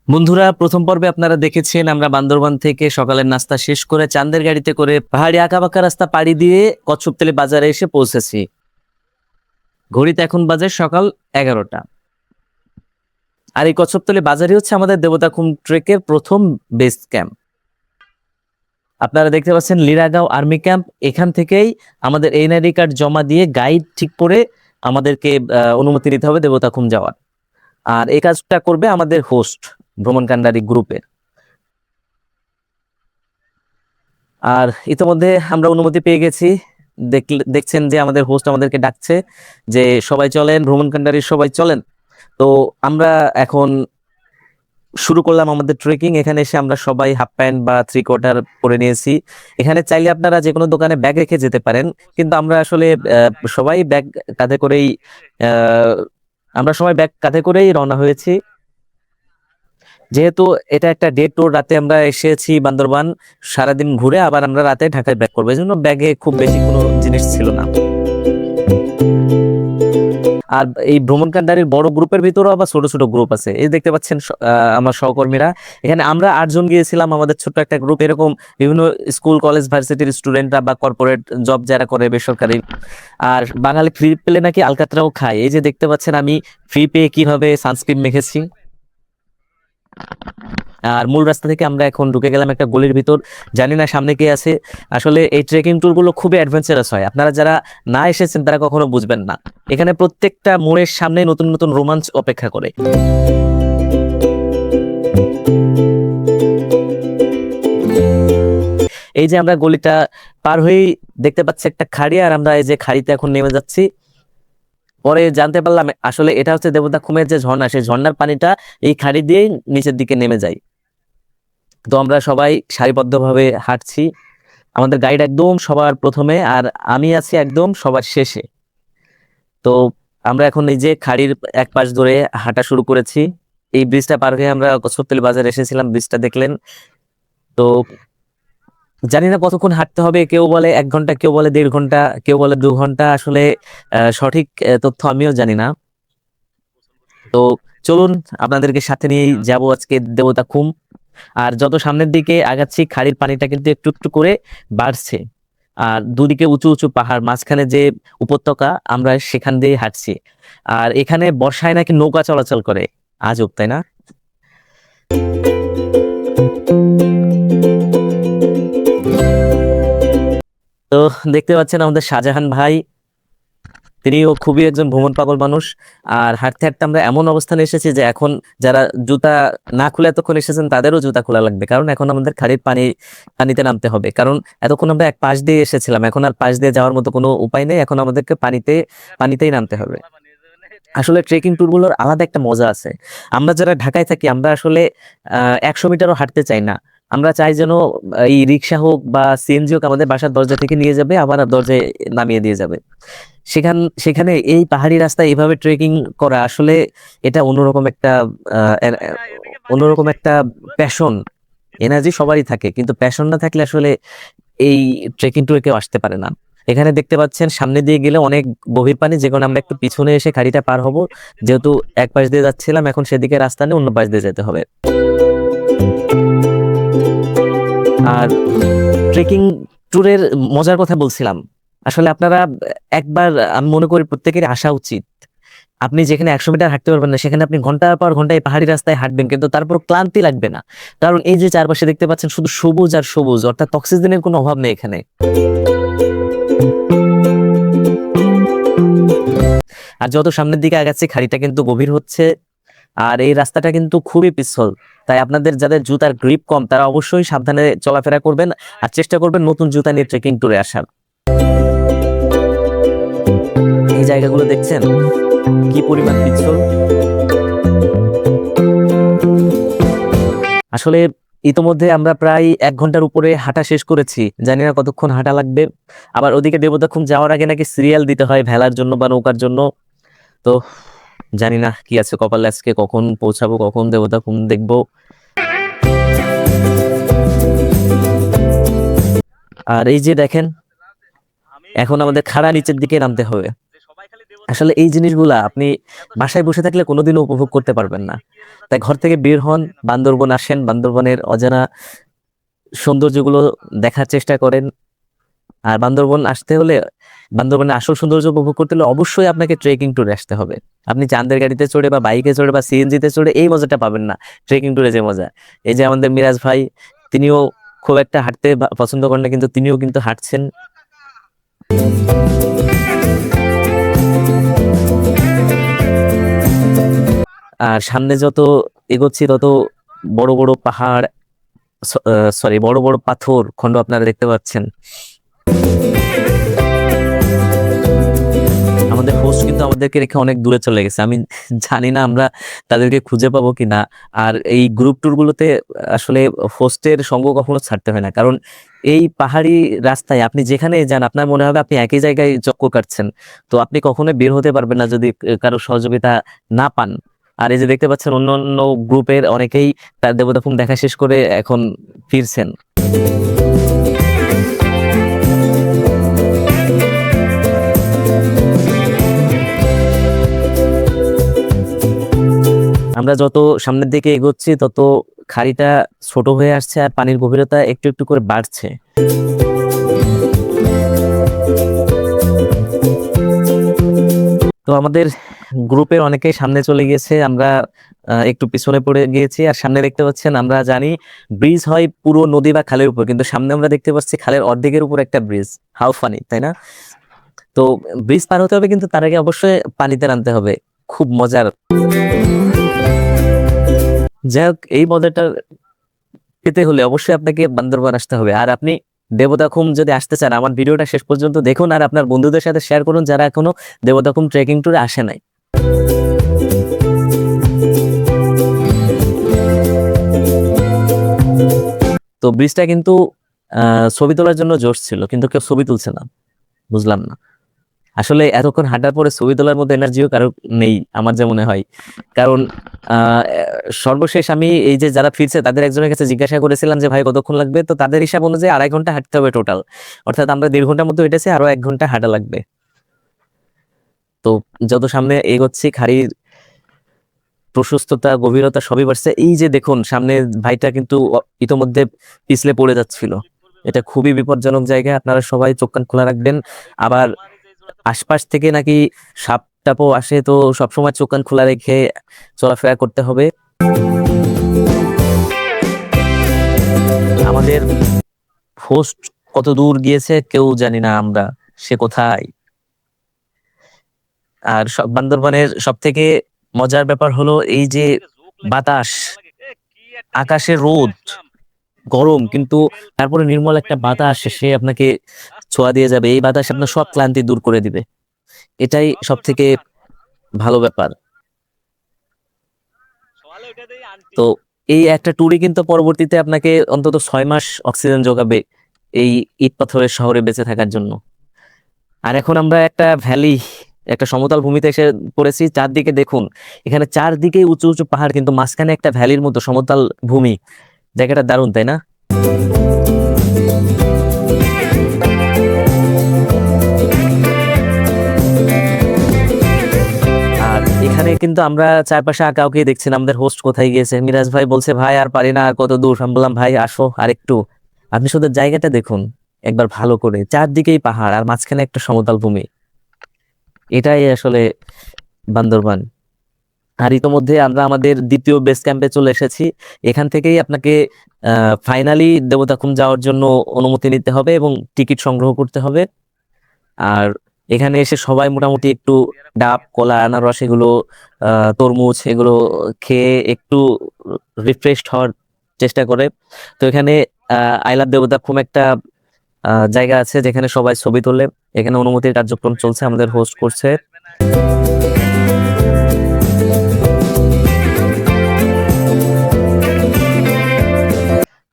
বন্ধুরা, প্রথম পর্বে আপনারা দেখেছেন আমরা বান্দরবান থেকে সকালের নাস্তা শেষ করে চাঁদের গাড়িতে করে পাহাড়ি আঁকাবাঁকা রাস্তা পাড়ি দিয়ে কচ্ছপতলী বাজারে এসে পৌঁছেছি। ঘড়িতে এখন বাজে সকাল 11টা। আর এই কচ্ছপতলী বাজারই হচ্ছে আমাদের দেবতাখুম ট্রেকের প্রথম বেস ক্যাম্প। আপনারা দেখতে পাচ্ছেন লিরাগাঁও আর্মি ক্যাম্প। এখান থেকেই আমাদের এনআইডি কার্ড জমা দিয়ে গাইড ঠিক করে আমাদেরকে অনুমতি নিতে হবে দেবতাখুম যাওয়ার। আর এই কাজটা করবে আমাদের হোস্ট ভ্রমণ কান্ডারি গ্রুপের। আর ইতিমধ্যে আমরা অনুমতি পেয়ে গেছি। দেখছেন যে আমাদের হোস্ট আমাদেরকে ডাকছে যে সবাই চলেন, ভ্রমণ কান্ডারির সবাই চলেন। তো আমরা এখন শুরু করলাম আমাদের ট্রেকিং। এখানে এসে আমরা সবাই হাফ প্যান্ট বা 3/4 পরে নিয়েছি। এখানে চাইলে আপনারা যে কোনো দোকানে ব্যাগ রেখে যেতে পারেন, কিন্তু আমরা আসলে সবাই ব্যাগ কাঁধে করেই রওনা হয়েছি। যেহেতু এটা একটা ডে ট্যুর, রাতে আমরা এসেছি বান্দরবান, সারাদিন ঘুরে আবার আমরা রাতে ঢাকায় ব্যাক করবো, এই জন্য ব্যাগে খুব বেশি কোনো জিনিস ছিল না। আর এই ভ্রমণ কান্ডারির বড় গ্রুপের ভিতরেও আবার ছোট ছোট গ্রুপ আছে। এই দেখতে পাচ্ছেন আমার সহকর্মীরা। এখানে আমরা 8 জন গিয়েছিলাম, আমাদের ছোট্ট একটা গ্রুপ। এরকম বিভিন্ন স্কুল কলেজ ভার্সিটির স্টুডেন্টরা বা কর্পোরেট জব যারা করে বেসরকারি। আর বাঙালি ফ্রি পেলে নাকি আলকাতরাও খায়। এই যে দেখতে পাচ্ছেন আমি ফ্রি পেয়ে কিভাবে সানস্ক্রিন মেখেছি। আর মূল রাস্তা থেকে আমরা এখন ঢুকে গেলাম একটা গলির ভিতর। জানি না সামনে কে আছে। আসলে এই ট্রেকিং ট্যুর গুলো খুবই অ্যাডভেঞ্চারাস হয়। আপনারা যারা না এসেছেন তারা কখনো বুঝবেন না। এখানে প্রত্যেকটা মোড়ের সামনে নতুন নতুন রোমাঞ্চ অপেক্ষা করে। এই যে আমরা গলিটা পার হয়েই দেখতে পাচ্ছি একটা খাড়ি, আর আমরা এই যে খাড়িতে এখন নেমে যাচ্ছি। পরে জানতে পারলাম আসলে এটা হচ্ছে দেবতাখুমের যে ঝর্ণা, সেই ঝর্ণার পানিটা এই খাড়ি দিয়েই নিচের দিকে নেমে যায়। তো আমরা সবাই সারিবদ্ধভাবে হাঁটছি। আমাদের গাইড একদম সবার প্রথমে, আর আমি আছি একদম সবার শেষে। তো আমরা এখন এই যে খাড়ির এক পাশ ধরে হাঁটা শুরু করেছি। এই ব্রিজটা পার হয়ে আমরা কচ্ছপতলী বাজার এসেছিলাম, ব্রিজটা দেখলেন। তো জানি না কতক্ষণ হাঁটতে হবে, কেউ বলে 1 ঘন্টা, কেউ বলে 1.5 ঘন্টা, কেউ বলে 2 ঘন্টা। আসলে সঠিক তথ্য আমিও জানি না। তো চলুন আপনাদেরকে সাথে নিয়েই যাব আজকে দেবতাখুম। আর যত সামনের দিকে আগাচ্ছি খাড়ির পানিটা কিন্তু একটু একটু করে বাড়ছে। আর দুদিকে উঁচু উঁচু পাহাড়, মাঝখানে যে উপত্যকা, আমরা সেখান দিয়ে হাঁটছি। আর এখানে বর্ষায় নাকি নৌকা চলাচল করে। আজব, তাই না? তো দেখতে পাচ্ছেন আমাদের শাহজাহান ভাই, তিনিও খুবই একজন ভ্রমণ পাগল মানুষ। আর হাঁটতে হাঁটতে আমরা এমন অবস্থানে এসেছি যে এখন যারা জুতা না খুলে এতক্ষণ এসেছেন তাদেরও জুতা খোলা লাগবে, কারণ এখন আমাদের খাড়ির পানিতে নামতে হবে। কারণ এতক্ষণ আমরা এক পাশ দিয়ে এসেছিলাম, এখন আর পাশ দিয়ে যাওয়ার মতো কোনো উপায় নেই। এখন আমাদেরকে পানিতেই নামতে হবে। আসলে ট্রেকিং ট্যুর গুলোর আলাদা একটা মজা আছে। আমরা যারা ঢাকায় থাকি আমরা আসলে 100 মিটারও হাঁটতে চাই না। আমরা চাই যেন এই রিক্সা হোক বা সিএনজি হোক আমাদের বাসার দরজা থেকে নিয়ে যাবে, আবার দরজায় নামিয়ে দিয়ে যাবে। সেখানে এই পাহাড়ি রাস্তায় এইভাবে ট্রেকিং করা আসলে এটা অন্যরকম একটা প্যাশন। এনার্জি সবারই থাকে, কিন্তু প্যাশন না থাকলে আসলে এই ট্রেকিং ট্যুরে কেউ আসতে পারে না। এখানে দেখতে পাচ্ছেন সামনে দিয়ে গেলে অনেক গভীর পানি, যে কারণে আমরা একটু পিছনে এসে খাড়িটা পার হব। যেহেতু এক পাশ দিয়ে যাচ্ছিলাম, এখন সেদিকে রাস্তা নেই, অন্য পাশ দিয়ে যেতে হবে। আর ট্রেকিং ট্যুরের মজার কথা বলছিলাম। আসলে আপনারা একবার, আমি মনে করি প্রত্যেকেরই আসা উচিত। আপনি যেখানে 100 মিটার হাঁটতে পারবেন না, সেখানে আপনি ঘন্টার পর ঘন্টা এই পাহাড়ি রাস্তায় হাঁটবেন, কিন্তু তারপর ক্লান্তি লাগবে না। কারণ এই যে চারপাশে দেখতে পাচ্ছেন শুধু সবুজ আর সবুজ, অর্থাৎ অক্সিজেনের কোনো অভাব নেই এখানে। আর যত সামনের দিকে আগাচ্ছে খাড়িটা কিন্তু গভীর হচ্ছে। আর এই রাস্তাটা কিন্তু খুবই পিছল, তাই আপনাদের যাদের জুতার গ্রিপ কম তারা অবশ্যই সাবধানে চলাফেরা করবেন, আর চেষ্টা করবেন নতুন জুতা নিয়ে ট্রেকিং ট্যুরে আসার। এই জায়গাগুলো দেখছেন কি পরিমাণ পিছল। আসলে ইতোমধ্যে আমরা প্রায় 1 ঘন্টার উপরে হাঁটা শেষ করেছি, জানি না কতক্ষণ হাঁটা লাগবে। আবার ওদিকে দেবতাখুম যাওয়ার আগে নাকি সিরিয়াল দিতে হয় ভেলার জন্য বা নৌকার জন্য। তো জানি না কি আছে কপালে, আজকে কখন পৌঁছাবো, কখন দেবতাখুম দেখবো। আর এই যে দেখেন, এখন আমাদের খাড়া নিচের দিকে নামতে হবে। আসলে এই জিনিসগুলা আপনি বাসায় বসে থাকলে কোনোদিনও উপভোগ করতে পারবেন না। তাই ঘর থেকে বের হন, বান্দরবন আসেন, বান্দরবনের অজানা সৌন্দর্যগুলো দেখার চেষ্টা করেন। আর বান্দরবন আসতে হলে, বান্দরবনের আসল সৌন্দর্য উপভোগ করতে হলে অবশ্যই আপনাকে ট্রেকিং ট্যুরে আসতে হবে। আপনি চাঁদের গাড়িতে চড়ে বা বাইকে চড়ে বা সিএনজিতে চড়ে এই মজাটা পাবেন না। ট্রেকিং ট্যুরে যে মজা, এই যে আমাদের মিরাজ ভাই, তিনিও খুব একটা হাঁটতে পছন্দ করেন না, কিন্তু তিনিও কিন্তু হাঁটছেন। আর সামনে যত এগোচ্ছি তত বড় বড় পাহাড়, সরি, বড় বড় পাথর খন্ড আপনারা দেখতে পাচ্ছেন। আমাদের হোস্ট কিন্তু আমাদেরকে রেখে অনেক দূরে চলে গেছে, আমি জানি না আমরা তাদেরকে খুঁজে পাবো কিনা। আর এই গ্রুপ ট্যুর গুলোতে আসলে হোস্টের সঙ্গ কখনো ছাড়তে হয় না, কারণ এই পাহাড়ি রাস্তায় আপনি যেখানে যান আপনার মনে হবে আপনি একই জায়গায় চক্কর কাটছেন। তো আপনি কখনোই বের হতে পারবেন না যদি কারো সহযোগিতা না পান। আর এই যে দেখতে পাচ্ছেন অন্য অন্য গ্রুপের অনেকেই তার দেবতাখুম দেখা শেষ করে এখন ফিরছেন। আমরা যত সামনের দিকে এগোচ্ছি তত খাড়িটা ছোট হয়ে আসছে আর পানির গভীরতা একটু একটু করে বাড়ছে। তো আমাদের গ্রুপের অনেকেই সামনে চলে গেছে, আমরা একটু পিছনে পড়ে গিয়েছি। আর সামনে দেখতে পাচ্ছেন, আমরা জানি ব্রিজ হয় পুরো নদী বা খালের উপর, কিন্তু সামনে আমরা দেখতে পাচ্ছি খালের অর্ধেকের উপর একটা ব্রিজ। হাউ ফানি, তাই না? তো ব্রিজ পার হতে হবে, কিন্তু তার আগে অবশ্যই পানিতে নামতে হবে। খুব মজার। যাই হোক, এই মজাটা পেতে হলে অবশ্যই আপনাকে বান্দরবান আসতে হবে। আর আপনি দেবদাখুম যদি আসতে চান, আমার ভিডিওটা শেষ পর্যন্ত দেখুন আর আপনার বন্ধুদের সাথে শেয়ার করুন যারা এখনো দেবদাখুম ট্রেকিং ট্যুরে আসে নাই। তো ব্রিজটা কিন্তু ছবি তোলার জন্য জোশ ছিল, কিন্তু কেউ ছবি তুলছে না, বুঝলাম না। আসলে এতক্ষণ হাঁটার পরে ছবি তোলার মতো এনার্জিও কারো নেই আমার যা মনে হয়। কারণ আহ সর্বশেষ আমি এই যে যারা ফিরছে তাদের একজনের কাছে জিজ্ঞাসা করেছিলাম যে ভাই কতক্ষণ লাগবে, তো তাদের হিসাব অনুযায়ী 2.5 ঘন্টা হাঁটতে হবে টোটাল। অর্থাৎ আমরা 1.5 ঘন্টার মতো হেঁটেছি, আরো 1 ঘন্টা হাঁটা লাগবে। তো যত সামনে এগোচ্ছি খাড়ির প্রশস্ততা গভীরতা সবই বাড়ছে। এই যে দেখুন সামনে ভাইটা কিন্তু ইতোমধ্যে পিছলে পড়ে যাচ্ছিল। এটা খুবই বিপজ্জনক জায়গা, আপনারা সবাই চোখ কান খোলা রাখবেন। আবার আশপাশ থেকে নাকি সাপ টাপও আসে, তো সবসময় চোখ কান খোলা রেখে চলাফেরা করতে হবে। আমাদের হোস্ট কত দূর গিয়েছে কেউ জানি না আমরা, সে কোথায়। আর বান্দরবানের সব থেকে মজার ব্যাপার হলো এই যে বাতাস, আকাশে রোদ গরম, কিন্তু তারপরে নির্মল একটা বাতাস সে আপনাকে ছোঁয়া দিয়ে যাবে। এই বাতাস আপনার সব ক্লান্তি দূর করে দিবে। এটাই সব থেকে ভালো ব্যাপার। তো এই একটা ট্যুরই কিন্তু পরবর্তীতে আপনাকে অন্তত 6 মাস অক্সিজেন যোগাবে এই ইট পাথরের শহরে বেঁচে থাকার জন্য। আর এখন আমরা একটা ভ্যালি, একটা সমতল ভূমিতে এসে পড়েছি। চারদিকে দেখুন, এখানে চারদিকে উঁচু উঁচু পাহাড়, কিন্তু মাঝখানে একটা ভ্যালির মতো সমতল ভূমি। জায়গাটা দারুণ, তাই না? আর এখানে কিন্তু আমরা চারপাশে আর কাউকে দেখছি না। আমাদের হোস্ট কোথায় গিয়েছে? মিরাজ ভাই বলছে ভাই আর পারি না, আর কত দূর। আমি বললাম ভাই আসো আর একটু। আপনি শুধু জায়গাটা দেখুন একবার ভালো করে, চারদিকেই পাহাড় আর মাঝখানে একটা সমতল ভূমি। এটাই আসলে বান্দরবান। আর ইতোমধ্যে আমরা আমাদের দ্বিতীয় বেস ক্যাম্পে চলে এসেছি। এখান থেকেই আপনাকে ফাইনালি দেবতাখুম যাওয়ার জন্য অনুমতি নিতে হবে এবং টিকিট সংগ্রহ করতে হবে। আর এখানে এসে সবাই মোটামুটি একটু ডাব, কলা, আনারস, এগুলো তরমুজ এগুলো খেয়ে একটু রিফ্রেশড হওয়ার চেষ্টা করে। তো এখানে আই লাভ দেবতাখুম একটা জায়গা আছে যেখানে সবাই ছবি তোলে। এখানে অনুমতির কার্যক্রম চলছে, আমাদের হোস্ট করছে।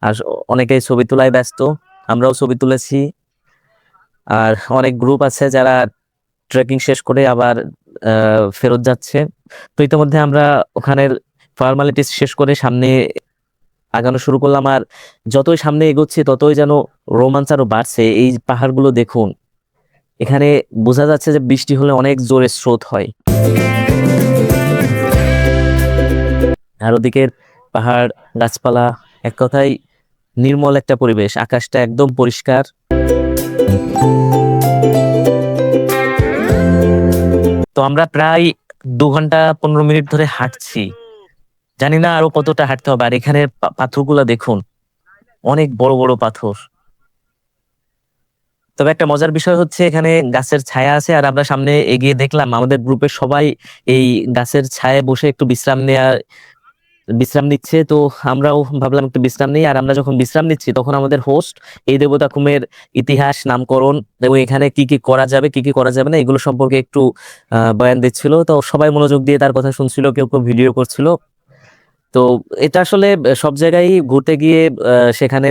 আর অনেকেই ছবি তোলায় ব্যস্ত, আমরাও ছবি তুলেছি। আর অনেক গ্রুপ আছে যারা ট্রেকিং শেষ করে আবার ফেরত যাচ্ছে। তো ইতিমধ্যে আমরা ওখানের ফর্মালিটিস শেষ করে সামনে আগানো শুরু করলাম। আর যতই সামনে এগোচ্ছি ততই যেন রোমাঞ্চ আরো বাড়ছে। এই পাহাড়গুলো দেখুন, এখানে বোঝা যাচ্ছে যে বৃষ্টি হলে অনেক জোরে স্রোত হয়। আর ওদিকের পাহাড়, গাছপালা, এক কথায় নির্মল একটা পরিবেশ, আকাশটা একদম পরিষ্কার। তো আমরা প্রায় 2 ঘন্টা 15 মিনিট ধরে হাঁটছি, জানি না আরো কতটা হাঁটতে হবে। আর এখানে পাথরগুলা দেখুন, অনেক বড় বড় পাথর। তবে একটা মজার বিষয় হচ্ছে এখানে গাছের ছায়া আছে, আর আমরা সামনে এগিয়ে দেখলাম আমাদের গ্রুপের সবাই এই গাছের ছায়ায় বসে একটু বিশ্রাম নিচ্ছে। তো আমরাও ভাবলাম একটু বিশ্রাম নিই। আর আমরা যখন বিশ্রাম নিচ্ছি তখন আমাদের হোস্ট এই দেবতা খুমের ইতিহাস, নামকরণ এবং এখানে কি কি করা যাবে কি কি করা যাবে না এগুলো সম্পর্কে একটু বয়ান দিচ্ছিল। তো সবাই মনোযোগ দিয়ে তার কথা শুনছিল, কেউ কেউ ভিডিও করছিল। তো এটা আসলে সব জায়গায় ঘুরতে গিয়ে সেখানে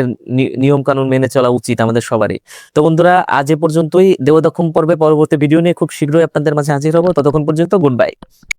নিয়ম কানুন মেনে চলা উচিত আমাদের সবারই। তো বন্ধুরা, আজ এ পর্যন্তই। দেবদক্ষম পর্বে পরবর্তী ভিডিও নিয়ে খুব শীঘ্রই আপনাদের মাঝে হাজির হবো। ততক্ষণ পর্যন্ত গুড বাই।